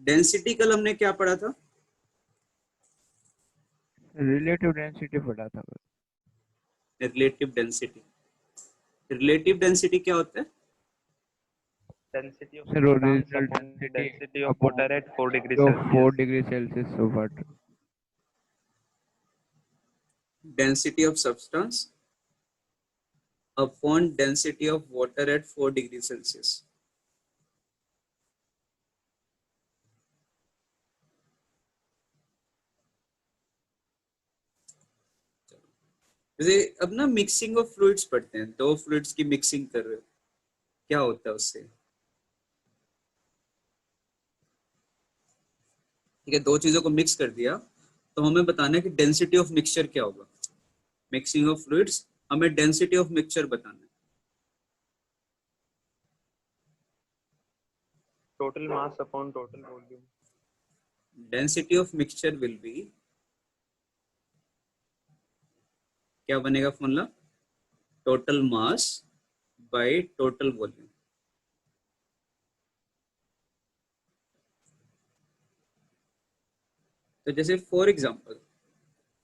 Density कल हमने क्या पढ़ा था? रिलेटिव डेंसिटी पढ़ा था। Relative density. रिलेटिव डेंसिटी क्या होता है? Density of Sir, substance original upon density density of upon water at 4 degrees जो Celsius. 4 degree Celsius of water. Density of substance upon density of water at 4 degrees Celsius. जैसे अब ना mixing of fluids पढ़ते हैं, दो fluids की mixing कर रहे हो, क्या होता है उससे? ठीक है, दो चीजों को मिक्स कर दिया तो हमें बताना है कि डेंसिटी ऑफ मिक्सचर क्या होगा। मिक्सिंग ऑफ फ्लूइड्स, हमें डेंसिटी ऑफ मिक्सचर बताना है। Total mass upon total volume. Density of mixture will be, क्या बनेगा formula? Total mass by total volume. तो जैसे फॉर एग्जांपल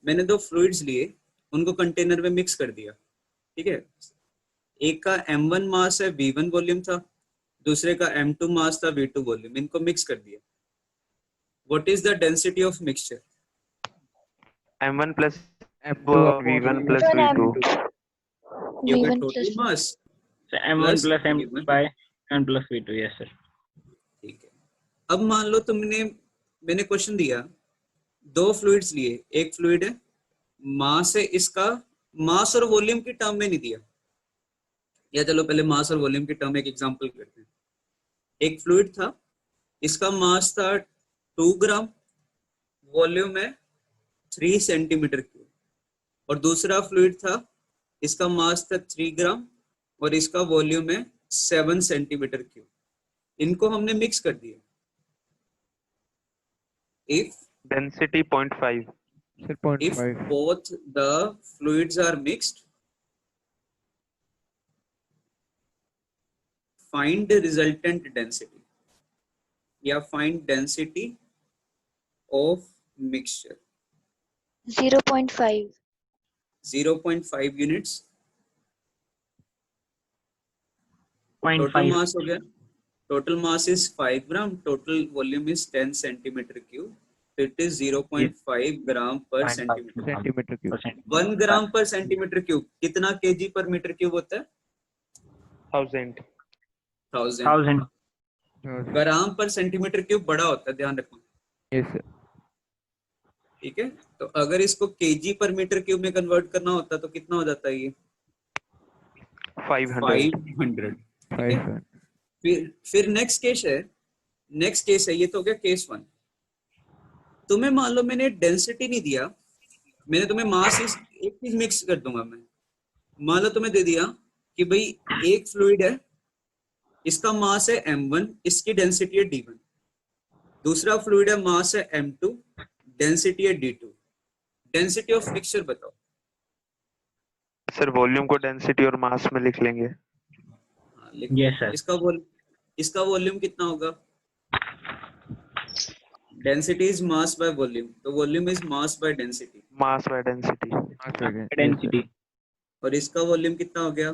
मैंने दो फ्लूइड्स लिए, उनको कंटेनर में मिक्स कर दिया, ठीक है। एक का m1 मास है, v1 वॉल्यूम था, दूसरे का m2 मास था, v2 वॉल्यूम। इनको मिक्स कर दिया। What is the density of mixture? M1 plus M2 V1 plus V2. ये हो गया total mass So M1 plus M2 by M plus V2, yes sir. ठीक है। अब मान लो मैंने क्वेश्चन दिया, दो फ्लूइड्स लिए, एक फ्लूइड है, मास है इसका, मास और वॉल्यूम की टर्म में नहीं दिया, या चलो पहले मास और वॉल्यूम की टर्म में एक एग्जांपल करते हैं। एक फ्लूइड था, इसका मास था 2 ग्राम, वॉल्यूम है 3 सेंटीमीटर क्यूब, और दूसरा फ्लूइड था, इसका मास था 3 ग्राम और इसका वॉल्यूम है 7 सेंटीमीटर क्यूब। इनको हमने मिक्स कर दिया। If Density 0.5. Sir, if 0.5. both the fluids are mixed, find the resultant density, या find density of mixture. 0.5. 0.5 units. 0.5. Total mass हो गया, total mass is 5 gram, total volume is 10 centimeter cube, so it is 0.5 gram per centimeter. Centimeter cube. 1 gram per centimetre cube कितना KG पर metre cube होता है? 1000. 1000 ग्राम per centimetre cube बड़ा होता है, ध्यान रखो। Yes sir. ठीक है, तो अगर इसको केजी पर मीटर क्यूब में कन्वर्ट करना होता तो कितना हो जाता है ये? 500. 500। 500. फिर नेक्स्ट केस है, ये तो हो गया केस 1। तुम्हें मान लो मैंने डेंसिटी नहीं दिया, मैंने तुम्हें मास एक चीज मिक्स कर दूंगा मैं। मान लो तुम्हें दे दिया कि भाई एक फ्लूइड है, इसका मास है m1, इसकी डेंसिटी है d1। दूसरा फ्लूइड है, मास है m2, डेंसिटी है d2। डेंसिटी ऑफ मिक्सचर बताओ। सर वॉल्यूम को डेंसिटी और मास में लिख लेंगे। हाँ, लिख Yes sir. इसका वॉल्यूम कितना होगा? Density is mass by volume, तो volume is mass by density. Mass by density. Density. और इसका वॉल्यूम कितना हो गया?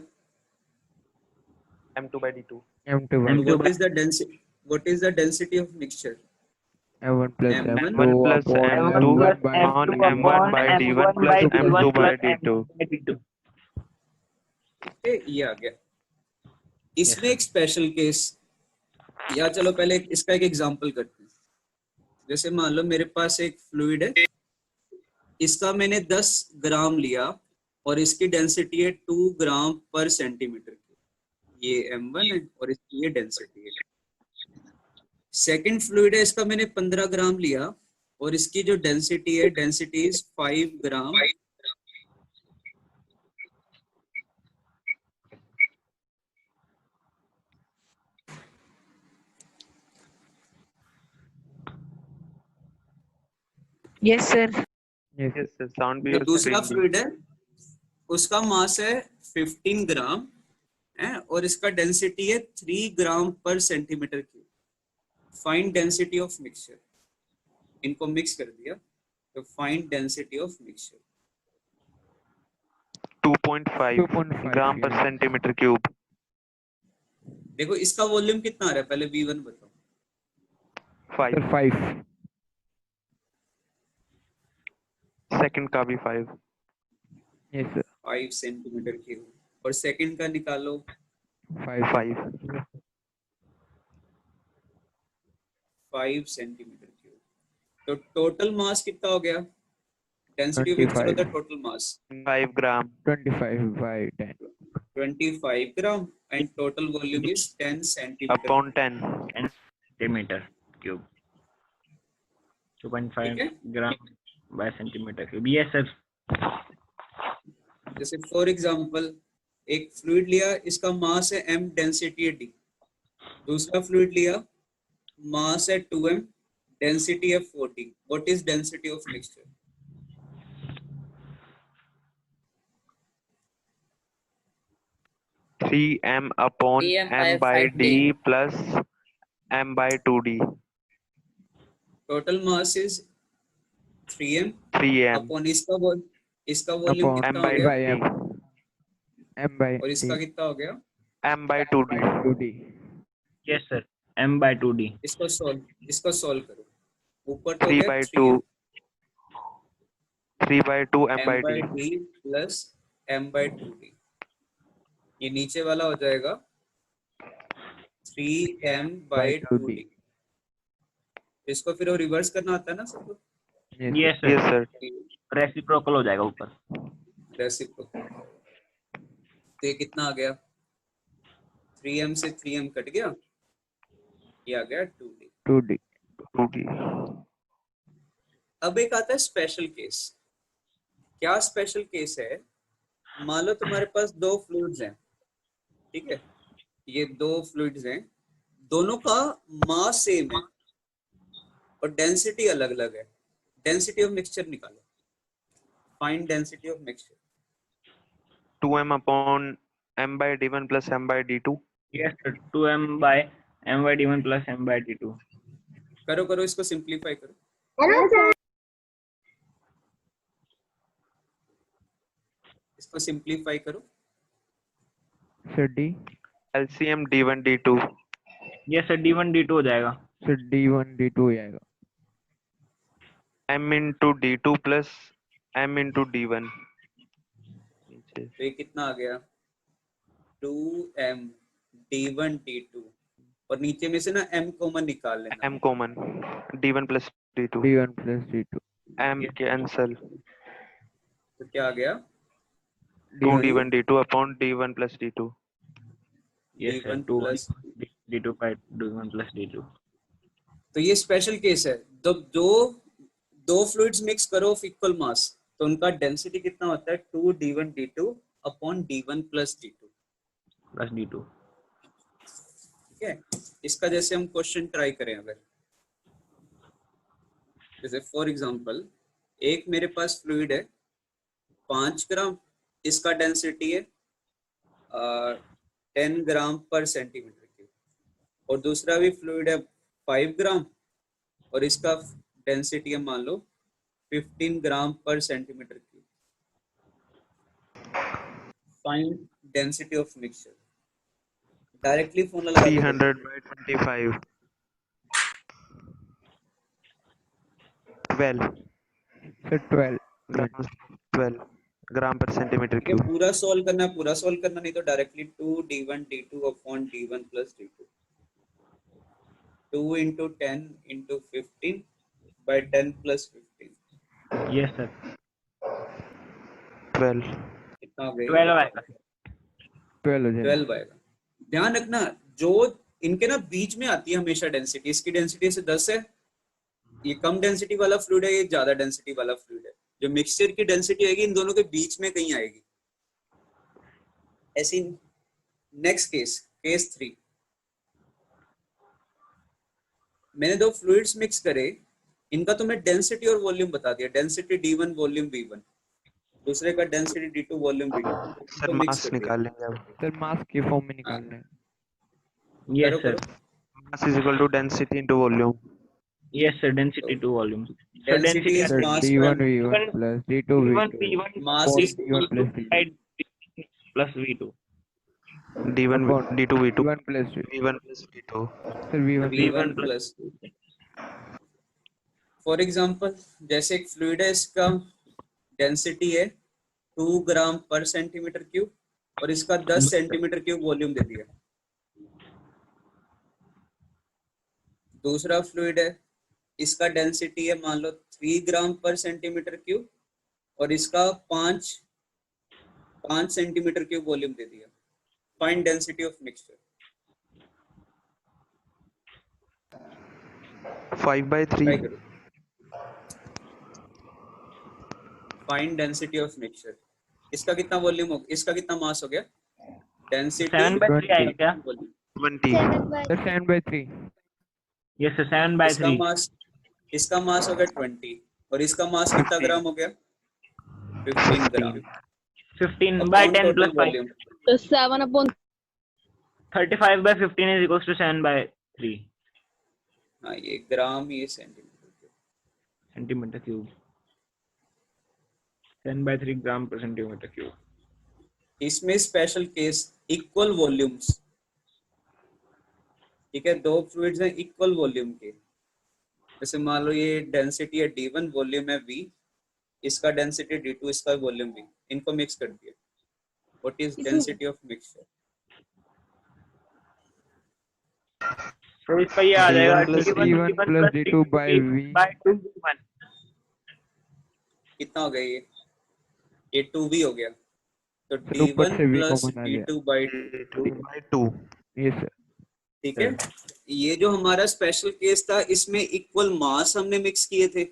M2 by D2. M2 M2 what is the density of mixture? M1 plus M1 M1 plus upon M2 M1 by on M1 by D1 plus M2 by D2. ये आ गया। इसमें एक special case, या चलो पहले इसका एक एग्जांपल करते हैं। जैसे मान लो मेरे पास एक फ्लूइड है, इसका मैंने 10 ग्राम लिया और इसकी डेंसिटी है 2 ग्राम पर सेंटीमीटर। ये m1 है और इसकी ये डेंसिटी है। सेकंड फ्लूइड है, इसका मैंने 15 ग्राम लिया और इसकी जो डेंसिटी है, density is 5 gram. Yes, sir. Yes. Yes sir. Sound भी जो और दूसरा screen भी। फ्लूइड है, उसका मास है 15 ग्राम है और इसका डेंसिटी है 3 ग्राम per centimetre cube. Find density of mixture, इनको मिक्स कर दिया तो फाइंड डेंसिटी ऑफ मिक्सचर 2.5 2.5 ग्राम पर yeah. Centimetre cube. देखो इसका वॉल्यूम कितना आ रहा है, पहले V1 बताओ। 5 Sir 5 सेकंड का भी 5 yes sir 5 सेंटीमीटर क्यूब, और सेकंड का निकालो 5 5 5 सेंटीमीटर क्यूब। तो टोटल मास कितना हो गया, डेंसिटी ऑफ मिक्सचर होता है 25 total mass 5 gram 25 by 10 25 gram and total volume is 10 centimetre. Upon 10 centimeter cube. 2.5 ठीक है, gram by centimeter cube. Yes sir. जैसे फॉर एग्जांपल एक फ्लूइड लिया, इसका मास है m, डेंसिटी है d। दूसरा फ्लूइड लिया, मास है 2m, डेंसिटी है 40। What is density of mixture? Three M upon 3m m by by 5d. d plus m by 2d। Total mass is 3m 3m upon इसका volume upon कितना m हो by गया, by d m by और इसका d कितना हो गया। m by 2d 2d Yes sir. M by 2d. इसको सॉल्व करो, ऊपर तो हो 3 गया by 2 3m 3 by 2 m m by by d d plus m by 2d, ये नीचे वाला हो जाएगा 3m by 2d। इसको फिर रिवर्स करना आता है ना सबको, yes Yes sir. yes sir Reciprocal हो जाएगा ऊपर. रेसिप्रोकल। तो ये कितना आ गया, 3m से 3m कट गया, ये आ गया 2d। 2d 2d अब एक आता है स्पेशल केस। क्या स्पेशल केस है, मान लो तुम्हारे पास दो फ्लूइड्स हैं, ठीक है, ये दो फ्लूइड्स हैं, दोनों का मास सेम है और डेंसिटी अलग अलग है। डेंसिटी ऑफ मिक्सचर निकालो, find density of mixture. 2m upon m by d1 plus m by d2 Yes sir. 2m by m by d1 plus m by d2. करो करो, इसको सिंप्लीफाई करो। इसको सिंप्लीफाई करो। sir d LCM d1 d2 Yes sir. d1 d2 हो जाएगा. sir d1 d2 हो जाएगा m into d2 plus m into d1 तो ये कितना आ गया, 2m d1 d2, और नीचे में से ना m कॉमन निकाल लेना। m common d1 plus d2 d1 plus d2 m cancel तो क्या आ गया, 2 d1 d1 d2 upon d1 plus d2 Yes sir. d1 2 plus. d2 by d1 plus d2. तो ये स्पेशल केस है, दो फ्लूइड्स मिक्स करो ऑफ इक्वल मास, तो उनका डेंसिटी कितना होता है, 2 d1 d2 upon d1 plus d2। Plus d2. ठीक है, इसका जैसे हम क्वेश्चन ट्राई करें, अगर जैसे फॉर एग्जांपल एक मेरे पास फ्लूइड है 5 ग्राम, इसका डेंसिटी है 10 ग्राम पर सेंटीमीटर क्यूब, और दूसरा भी फ्लूइड है 5 ग्राम और इसका डेंसिटी है मान लो 15 ग्राम per centimetre cube. Find density of mixture. Directly formula लगा के 300 by 25 12 sir 12 gram 12 gram per centimetre ठीक है, क्यूब पूरा सॉल्व करना है, पूरा सॉल्व करना नहीं तो directly 2 d1 d2 upon d1 plus d2, 2 into 10 into 15 by 10 plus 15 Yes sir. 12 कितना हो गया, 12 आएगा. 12 हो जाएगा 12 आएगा। ध्यान रखना, जो इनके ना बीच में आती है हमेशा डेंसिटी, इसकी डेंसिटी से 10 है, ये कम डेंसिटी वाला फ्लूइड है, ये ज्यादा डेंसिटी वाला फ्लूइड है, जो मिक्सचर की डेंसिटी आएगी इन दोनों के बीच में कहीं आएगी। ऐसी नेक्स्ट केस, केस 3, मैंने दो फ्लूइड्स मिक्स करे, इनका तो मैं डेंसिटी और वॉल्यूम बता दिया, डेंसिटी d1 वॉल्यूम v1, दूसरे का density d2 volume v2, sir तो मिक्स मास कर दिया। निकाल लेंगे अब सर मास के फॉर्म में निकालना है Yes करो sir. करो, Mass is equal to density into volume. Yes, sir. Density to volume. So Density is Sir, mass D1 by V1 plus D2 V1 V2 V1 mass upon is D1 plus D2 by D plus V2. D1 upon D2 V2 V1 plus V1 plus V2. sir V1 V1 V1 plus plus for example जैसे एक fluid है, इसका density है 2 ग्राम per centimetre cube और इसका 10 centimetre cube volume दे दिया। दूसरा फ्लूइड है, इसका डेंसिटी है मान लो 3 ग्राम पर सेंटीमीटर क्यूब और इसका 5 सेंटीमीटर क्यूब वॉल्यूम दे दिया। Find density of mixture. 5/3. Try करो। Find density of mixture. इसका कितना वॉल्यूम हो, इसका कितना मास हो गया? डेंसिटी 7/3 आएगा क्या? 20. Sir 7/3 Yes, sir. 7/3. इसका मास हो गया 20 और इसका मास कितना 15. ग्राम हो गया? 15 ग्राम। 15 by upon 10 total plus 5. Volume. तो 7/. 35 by 15 is equals to 7/3 हाँ, ये ग्राम, ये centimetre. centimeter cube. 10/3 gram per centimeter cube. इसमें स्पेशल केस इक्वल वॉल्यूम्स, ठीक है, दो फ्लूइड्स हैं इक्वल वॉल्यूम के। जैसे मान लो ये डेंसिटी है D1, वॉल्यूम है V, इसका डेंसिटी D2, इसका वॉल्यूम V, इनको मिक्स कर दिया। What is density of mixture? So इसका ये आ जाएगा D1 plus D2 by V by 2V1. कितना हो गया ये 2V हो गया, तो सर ऊपर D1 से V प्लस कॉमन आ गया। D2 by 2/2. यस सर ठीक है। ये जो हमारा स्पेशल केस था, इसमें इक्वल मास हमने मिक्स किए थे।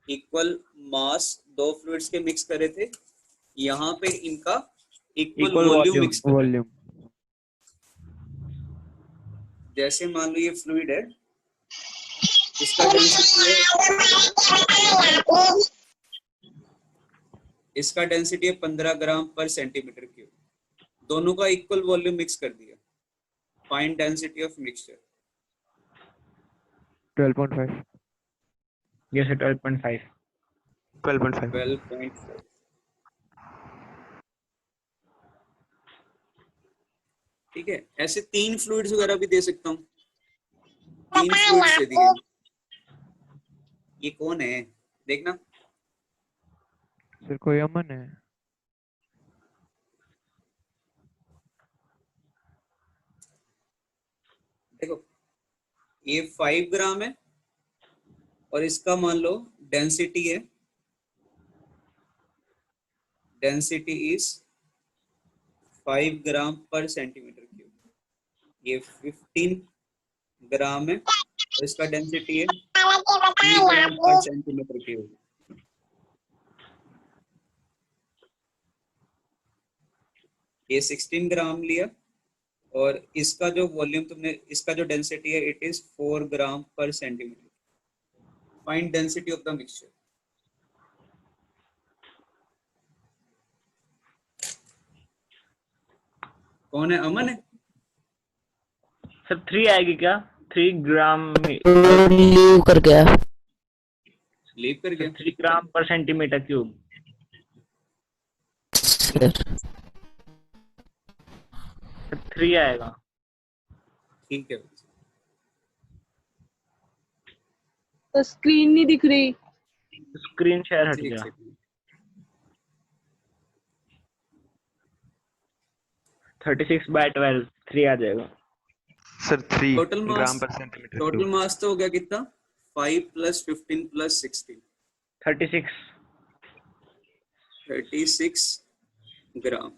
इक्वल मास दो फ्लूइड्स के मिक्स करे थे, यहाँ पे इनका equal Equal volume volume. Mix करे। वॉल्यूम जैसे मान लो ये फ्लूइड है, इसका डेंसिटी है, इसका डेंसिटी है 15 ग्राम पर सेंटीमीटर क्यूब। दोनों का इक्वल वॉल्यूम मिक्स कर दिया। Find density of mixture. 12.5 Yes, sir. 12.5. 12.5. 12.5। ठीक है, ऐसे 3 फ्लूइड्स वगैरह भी दे सकता हूँ। 3 फ्लूइड्स दे दिए। ये कौन है देखना। सर कोई अमन है देखो, ये 5 ग्राम है और इसका मान लो डेंसिटी है, density is 5 gram per centimetre cube. ये 15 ग्राम है और इसका डेंसिटी है 3 ग्राम पर सेंटीमीटर क्यूब। ये 16 ग्राम लिया और इसका जो वॉल्यूम तुमने, इसका जो डेंसिटी है it is 4 gram per centimetre. Find density of the mixture. कौन है? अमन है? सर 3 आएगी क्या? 3 ग्राम में लीव कर गया. लीव कर गया। 3 ग्राम पर सेंटीमीटर क्यूब. सर 3 आएगा. ठीक है। तो स्क्रीन नहीं दिख रही. स्क्रीन शेयर हट ठीक गया. है। 36/12 3 आ जाएगा. Sir, 3 टोटल gram मास, per centimeter टोटल cube. मास तो हो गया कितना? 5 plus 15 plus 16, 36. 36 gram.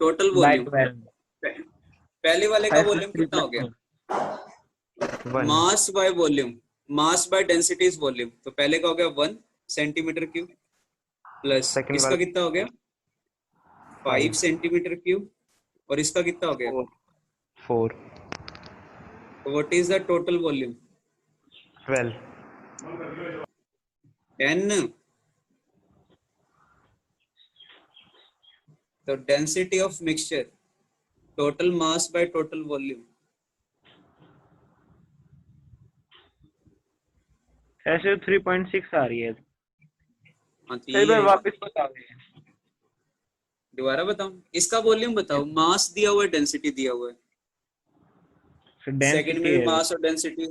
Total by volume 12. पहले वाले का 5 वॉल्यूम plus 3 कितना हो plus गया? 1. मास by volume, mass by density is volume. तो पहले का हो गया 1 सेंटीमीटर क्यूब प्लस Second इसका वाला- कितना हो गया? 5 सेंटीमीटर क्यूब और इसका कितना हो गया? 4. What is the total volume? 12. 10। तो density of mixture, total mass by total volume, ऐसे 3.6 आ रही है। हाँ, तो एक बार ये वापस बताओ ये। दोबारा बताऊं, इसका वॉल्यूम बताओ, मास दिया हुआ है, डेंसिटी दिया हुआ है, फिर सेकंड में डेंसिटी भी है। मास और डेंसिटी,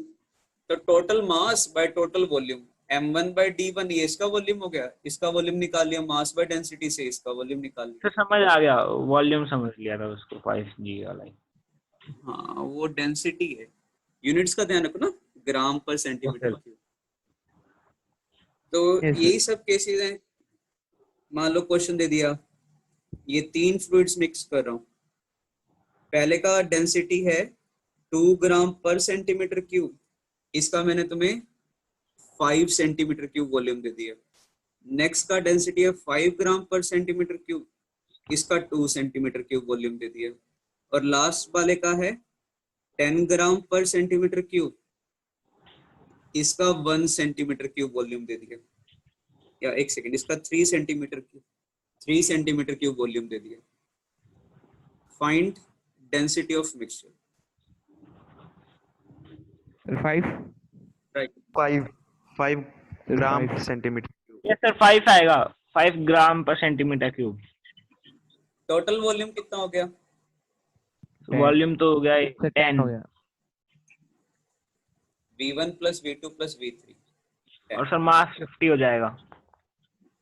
तो total mass by total volume, m1/d1 ये इसका वॉल्यूम हो गया, इसका वॉल्यूम निकाल लिया, मास बाय डेंसिटी से इसका वॉल्यूम निकाल लिया। फिर समझ आ गया, वॉल्यूम समझ लिया था उसको 5G वाला ही। हाँ वो डेंसिटी है, यूनिट्स का ध्यान रखो ना, ग्राम पर सेंटीमीटर Okay. क्यूब। तो Yes, sir. यही सब केसेस हैं। मान लो क्वेश्चन दे दिया, ये 3 फ्लूइड्स मिक्स कर रहा हूँ, पहले का डेंसिटी है 2 ग्राम पर सेंटीमीटर क्यूब, इसका मैंने तुम्हें 5 सेंटीमीटर क्यूब वॉल्यूम दे दिया। नेक्स्ट का डेंसिटी है 5 ग्राम पर सेंटीमीटर क्यूब, इसका 2 सेंटीमीटर क्यूब वॉल्यूम दे दिया। और लास्ट वाले का है 10 ग्राम पर सेंटीमीटर क्यूब, इसका 1 सेंटीमीटर क्यूब वॉल्यूम दे दिया। या एक सेकेंड, इसका 3 सेंटीमीटर क्यूब वॉल्यूम दे दिया। Find density of mixture. Sir, 5. Right, 5 Sir, gram 5. Centimetre cube. Yes sir 5 आएगा, 5 gram per centimetre cube. Total volume कितना हो गया? 10. वॉल्यूम तो हो गया Sir, 10 हो 10 गया. V1 plus V2 plus V3, और सर मास 50 हो जाएगा।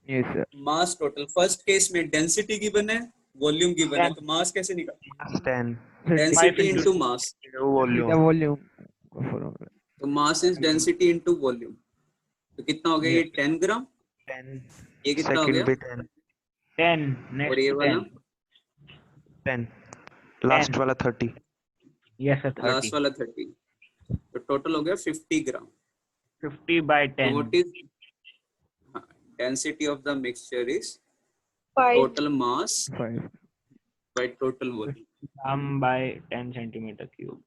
Yes, sir. Mass total. First case में डेंसिटी गिवन है, वॉल्यूम गिवन है, 10 तो मास कैसे निकाल? मास 10 Sir, density 5 into into mass, the volume. volume. Go for it. तो mass is density into volume, तो कितना हो गया ये 10 ग्राम, 10 ये कितना हो सेकंड गया, पे 10 10 और ये नेक्स्ट वाला 10 लास्ट वाला 30। यस सर लास्ट 30, वाला 30, तो टोटल हो गया 50 ग्राम। 50 by तो 10 what is density of the mixture is 5 total mass 5. By total volume, gram by 10 centimetre cube,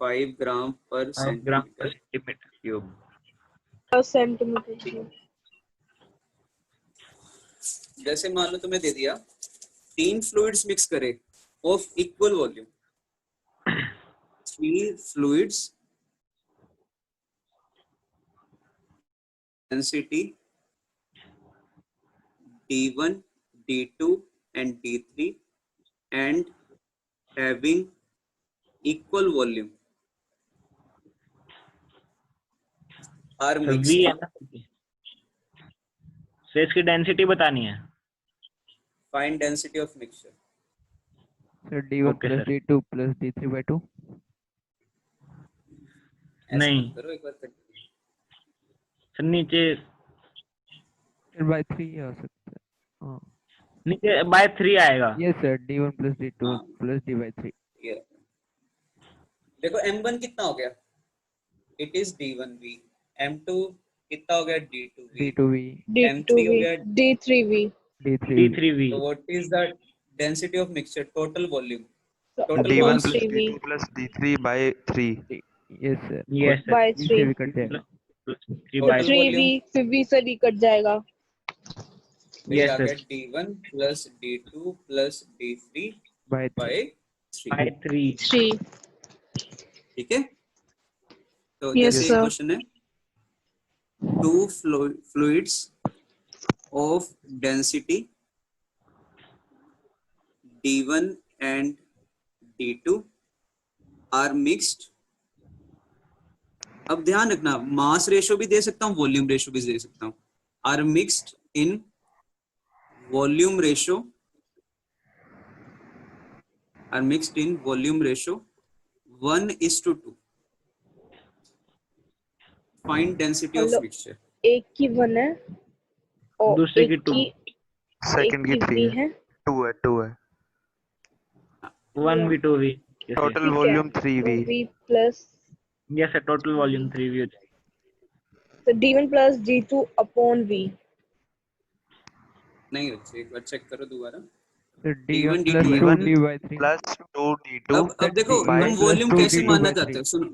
5 gram पर 5 gram per centimetre. Centimetre cube. Centimetre cube. जैसे मान लो तुम्हें दे दिया 3 फ्लूइड्स मिक्स करे of equal volume, 3 fluids density D1, D2 and D3 and having equal volume are sir mixed. V है ना, sir इसकी density बतानी है। Find density of mixture. Sir, D1 Okay, plus sir. D2 plus D3 by 2. ऐसा नहीं। मत करो, एक बार कर। सर नीचे Sir, by 3 आ सकता है. हाँ. नीचे by 3 आएगा। Yes, sir. D1 plus D2 हाँ। plus D by 3. ये देखो M1 कितना हो गया, it is D1V, M2 कितना हो गया, D2V, D2V, M3 हो गया, D3V। D3V. D3V, so what is the density of mixture, total volume, total D1 mass, plus D3V D2 plus D3 by 3। Yes, sir. yes sir, by D 3। से भी cut जाएगा. 3 by Total 3V volume, फिर V से D cut जाएगा। तो ये Yes, आ sir. गया D1 plus D2 plus D3 By 3. by 3, by 3। 3। ठीक है। तो Yes, जैसे sir. क्वेश्चन है, 2 fluids of density D1 and D2 are mixed। अब ध्यान रखना, मास रेशो भी दे सकता हूँ, वॉल्यूम रेशो भी दे सकता हूँ। Are mixed in volume ratio, are mixed in volume ratio 1:2। Find density of hello. Mixture. एक की 1 है और दूसरे एक की 2, सेकंड की 3 V है, 2 है। 1v2v। टोटल ठीक है। Volume 3V। V plus yes sir, total volume 3v हो जाएगी। तो D1 plus D2 upon V। नहीं बच्चे, एक बार चेक करो दोबारा। Sir, D1 D1 plus D2 D1 2D by 3. Plus 2D2 अब देखो by तुम D1 वॉल्यूम plus कैसे 2D2 मानना by चाहते 3. हो, सुनो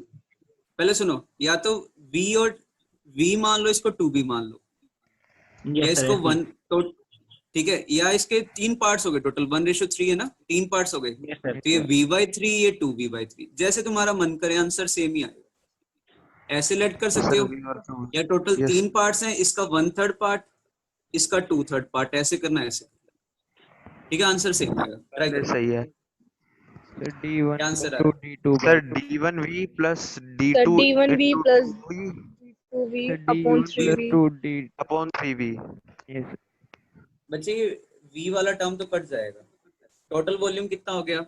पहले सुनो, या तो V और V मान लो, इसको 2B मान लो, या यस इसको सर, 1, तो ठीक है, या इसके 3 पार्ट्स हो गए, टोटल 1:3 है ना, 3 पार्ट्स हो गए, यस सर, तो ये V/3, ये 2B/3, जैसे तुम्हारा मन करे, आंसर सेम ही आएगा। ऐसे लेट कर सकते सर हो, V और Q या टोटल Yes. 3 पार्ट्स हैं, इसका 1/3 पार्ट, इसका 2/3 पार्ट, ऐसे करना है ऐसे। ठीक है, आंसर सेम आएगा, ट्राई पहले करो। सही है सर D1 क्या plus आंसर आ 2 रहा है? D2 by sir 2. D1V plus Sir, D2 D1V into plus 2V D2V Sir upon D1 plus 3V. 2 D. upon 3V. Yes. बच्चे ये v वाला टर्म तो कट जाएगा। टोटल वॉल्यूम कितना हो गया?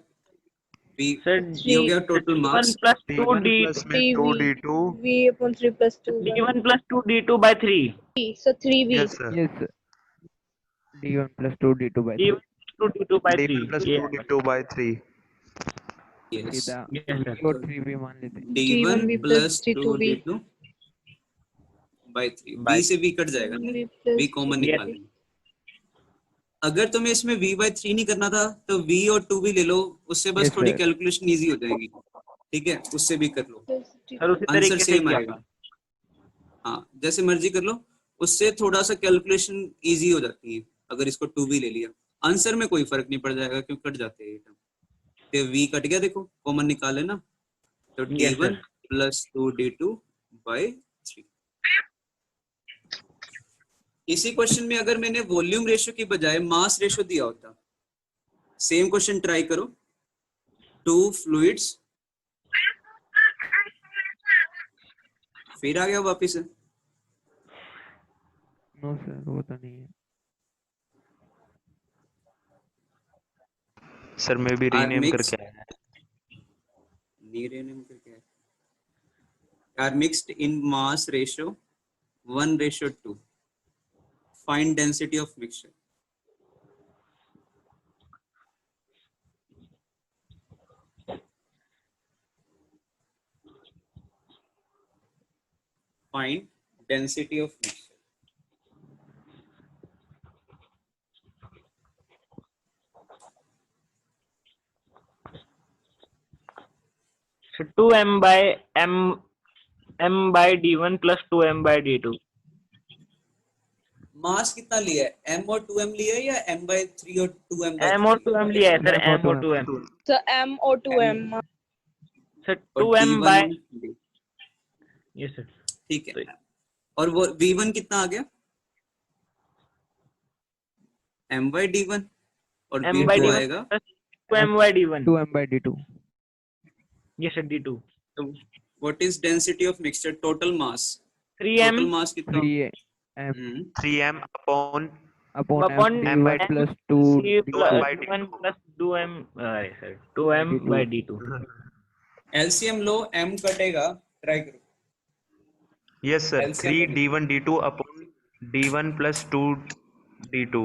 v, Sir, ये हो गया 3 टोटल D1 मास। plus 2 D1 D plus में 3V. 2D2. V upon 3 plus 2V. D1 plus 2 D2 by 3. So 3V. Yes sir. Yes, sir. D1 plus 2 D2 by 3. D1 plus 2 D2 by D1 3. plus Yeah. 2D2 by 3. Yes, सीधा Yes, sir. V और 3 भी मान लेते हैं. d1 D1V plus plus D2V. 2d2 by 3, By v से v cut जाएगा ना, 3V plus v common Yes. निकाल लेंगे। अगर तुम्हें इसमें v बाई 3 नहीं करना था तो v और 2v ले लो, उससे बस Yes, थोड़ी sir. कैलकुलेशन इजी हो जाएगी। ठीक है, उससे भी कर लो, सर उसी आंसर तरीके से सेम किया आएगा। था। हाँ, जैसे मर्जी कर लो, उससे थोड़ा सा कैलकुलेशन इजी हो जाती है अगर इसको 2v ले लिया। आंसर में कोई फर्क नहीं पड़ जाएगा क्योंकि कट जाते हैं ये टर्म। तो v कट गया, देखो कॉमन निकाल लेना, तो Yes, d1 sir. Plus 2d2 by 3। इसी क्वेश्चन में अगर मैंने वॉल्यूम रेशियो की बजाय मास रेशियो दिया होता, सेम क्वेश्चन ट्राई करो, 2 फ्लूइड्स, फिर आ गया वापिस से। No sir, वो तो नहीं है. सर मैं भी आर रीनेम मिक्स, करके आया है. नीरेनम करके है, are mixed in mass ratio 1:2, find density of mixture. Find density of mixture. So 2m by m by D1 plus 2m by D2. मास कितना लिया है, m और 2m लिया है या m/3 और 2m/3 M और 2m लिया है सर, M और M और 2M. 2m. So M or 2M. Sir और 2m by d1, yes sir. ठीक है, और वो v1 कितना आ गया, m/d1, और M by v2 D1 आएगा, plus 2m by D1. 2M by D2. Yes sir, D2. तो what is density of mixture, total mass, 3m total mass कितना? 3M 3m upon upon upon M by D1 plus C 2 plus D2 by D1 D2. plus 2m. Sir 2m D2. by D2. LCM low, m कटेगा, try करो Yes sir. LCM 3 लो। D1 D2 upon D1 plus 2 D2.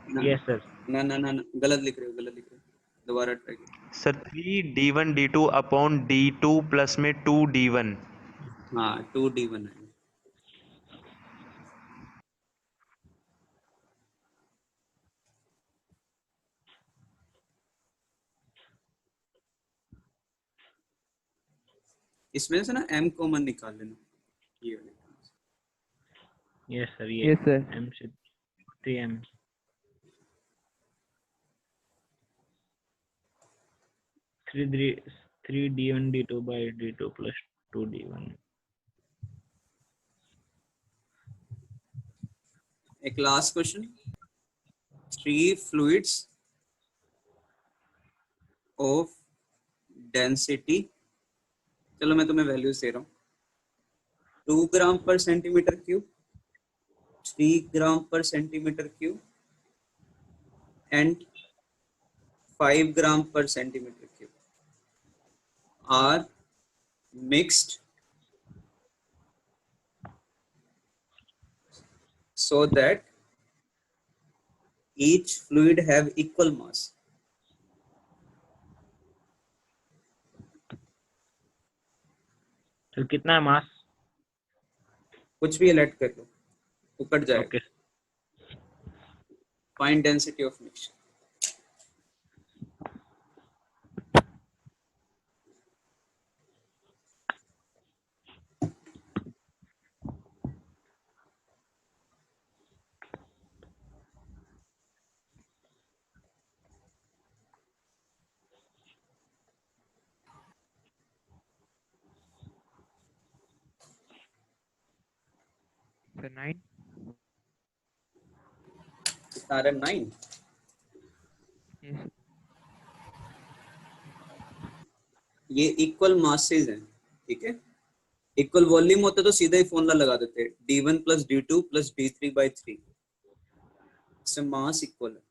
ना Yes sir. ना ना ना, गलत लिख रहे हो, गलत लिख रहे हो, दोबारा ट्राई करो। Sir 3 D1 D2 upon D2 plus में 2 D1. हाँ, 2d1 है। इसमें से ना m कॉमन निकाल लेना, ये वाले। Yes sir. Yes sir. M should 3m. 3 D1 D2 by D2 plus 2 D1. एक last question, 3 fluids of density, चलो मैं तुम्हें वैल्यूज दे रहा हूँ, 2 ग्राम per centimetre cube, 3 gram per centimetre cube and 5 gram per centimetre cube are mixed so that each fluid have equal mass. तो कितना है मास? कुछ भी अलर्ट कर लो, वो कट जाएगा। Okay. Find density of mixture. Sir 9. कितना आ रहा है 9. Yes sir. ये इक्वल मासेज हैं, ठीक है. इक्वल वॉल्यूम होता तो सीधा ही फॉर्मूला लगा देते, d1 plus d2 plus d3 by 3. इससे मास इक्वल है.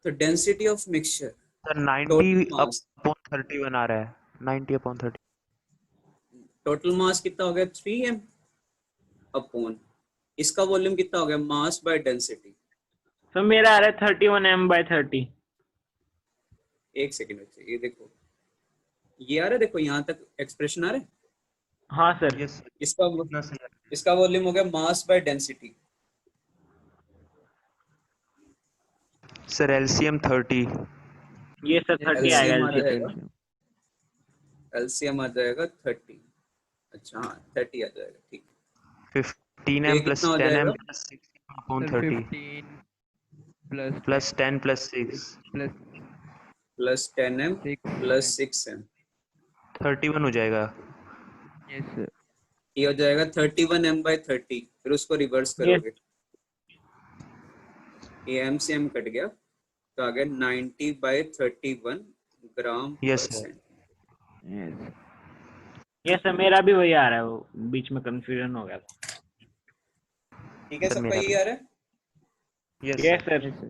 तो density of mixture, sir 90 total mass, upon 31 आ रहा है, 90 अपॉन 30. टोटल मास कितना हो गया 3m अपॉन इसका वॉल्यूम कितना हो गया मास बाय डेंसिटी. सर मेरा आ रहा है 31m/30. एक सेकेंड बच्चे, ये देखो, ये आ रहा है, देखो यहाँ तक एक्सप्रेशन आ रहा है. हाँ सर. यस इसका इतना सही है. इसका वॉल्यूम हो गया मास बाय डेंसिटी. Sir LCM 30. ये सर 30 आएगा LCM आ LCM. जाएगा, एलसीएम आ जाएगा 30. अच्छा हाँ 30 आ जाएगा, ठीक है. 15m ये प्लस कितना हो 10m जाएगा? Plus 6 upon Sir 30 15 plus plus 10 plus 6 plus plus 10m 6. Plus 6m. 31 हो जाएगा. Yes sir. ये हो जाएगा 31m/30. फिर उसको रिवर्स करोगे, ये m से m कट गया तो आ गया 90/31 ग्राम Yes, पर sir. सेंट. Yes. ये सर मेरा भी वही आ रहा है, वो बीच में कंफ्यूजन हो गया था. ठीक है, सर, सबका मेरा ये भी. आ रहा है. Yes yes sir. Yes sir.